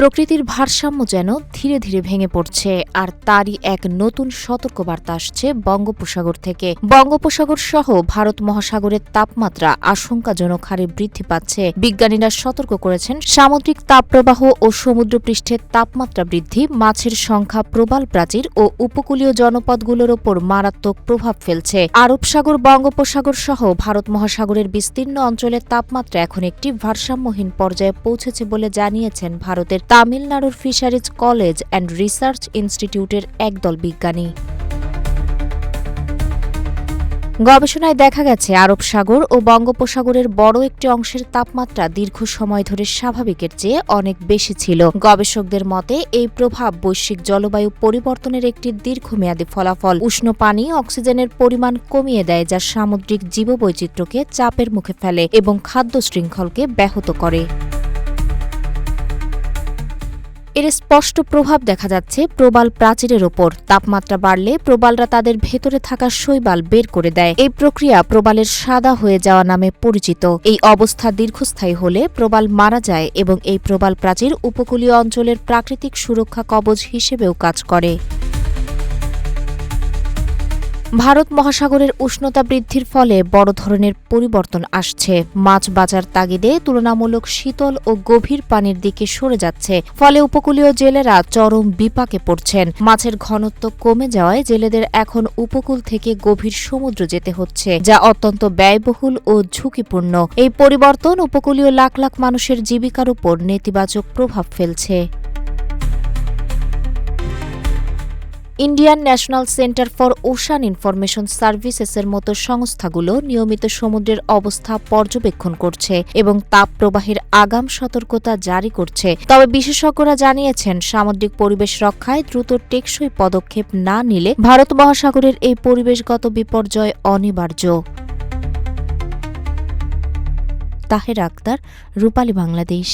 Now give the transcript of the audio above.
প্রকৃতির ভারসাম্য যেন ধীরে ধীরে ভেঙে পড়ছে, আর তারই এক নতুন সতর্কবার্তা আসছে বঙ্গোপসাগর থেকে। বঙ্গোপসাগর সহ ভারত মহাসাগরের তাপমাত্রা আশঙ্কাজনক হারে বৃদ্ধি পাচ্ছে। বিজ্ঞানীরা সতর্ক করেছেন, সামুদ্রিক তাপপ্রবাহ ও সমুদ্রপৃষ্ঠের তাপমাত্রা বৃদ্ধি মাছের সংখ্যা, প্রবাল প্রাচীর ও উপকূলীয় জনপদগুলোর ওপর মারাত্মক প্রভাব ফেলছে। আরব সাগর, বঙ্গোপসাগর সহ ভারত মহাসাগরের বিস্তীর্ণ অঞ্চলের তাপমাত্রা এখন একটি ভারসাম্যহীন পর্যায়ে পৌঁছেছে বলে জানিয়েছেন ভারতের তামিলনাড়ুর ফিশারিজ কলেজ অ্যান্ড রিসার্চ ইনস্টিটিউটের একদল বিজ্ঞানী। গবেষণায় দেখা গেছে, আরব সাগর ও বঙ্গোপসাগরের বড় একটি অংশের তাপমাত্রা দীর্ঘ সময় ধরে স্বাভাবিকের চেয়ে অনেক বেশি ছিল। গবেষকদের মতে এই প্রভাব বৈশ্বিক জলবায়ু পরিবর্তনের একটি দীর্ঘমেয়াদী ফলাফল। উষ্ণ পানি অক্সিজেনের পরিমাণ কমিয়ে দেয়, যা সামুদ্রিক জীববৈচিত্র্যকে চাপের মুখে ফেলে এবং খাদ্য শৃঙ্খলকে ব্যাহত করে। এর স্পষ্ট প্রভাব দেখা যাচ্ছে প্রবাল প্রাচীরের ওপর। তাপমাত্রা বাড়লে প্রবালরা তাদের ভেতরে থাকা শৈবাল বের করে দেয়। এই প্রক্রিয়া প্রবালের সাদা হয়ে যাওয়া নামে পরিচিত। এই অবস্থা দীর্ঘস্থায়ী হলে প্রবাল মারা যায় এবং এই প্রবাল প্রাচীর উপকূলীয় অঞ্চলের প্রাকৃতিক সুরক্ষা কবচ হিসেবেও কাজ করে। ভারত মহাসাগরের উষ্ণতা বৃদ্ধির ফলে বড় ধরনের পরিবর্তন আসছে। মাছ বাঁচার তাগিদে তুলনামূলক শীতল ও গভীর পানির দিকে সরে যাচ্ছে, ফলে উপকূলীয় জেলেরা চরম বিপাকে পড়ছেন। মাছের ঘনত্ব কমে যাওয়ায় জেলেদের এখন উপকূল থেকে গভীর সমুদ্র যেতে হচ্ছে, যা অত্যন্ত ব্যয়বহুল ও ঝুঁকিপূর্ণ। এই পরিবর্তন উপকূলীয় লাখ লাখ মানুষের জীবিকার উপর নেতিবাচক প্রভাব ফেলছে। Indian national centre for ocean information সার্ভিসেসের মতো সংস্থাগুলো নিয়মিত সমুদ্রের অবস্থা পর্যবেক্ষণ করছে এবং তাপপ্রবাহের আগাম সতর্কতা জারি করছে। তবে বিশেষজ্ঞরা জানিয়েছেন, সামুদ্রিক পরিবেশ রক্ষায় দ্রুত টেকসই পদক্ষেপ না নিলে ভারত মহাসাগরের এই পরিবেশগত বিপর্যয় অনিবার্য। তাহের আক্তার, রূপালী বাংলাদেশ।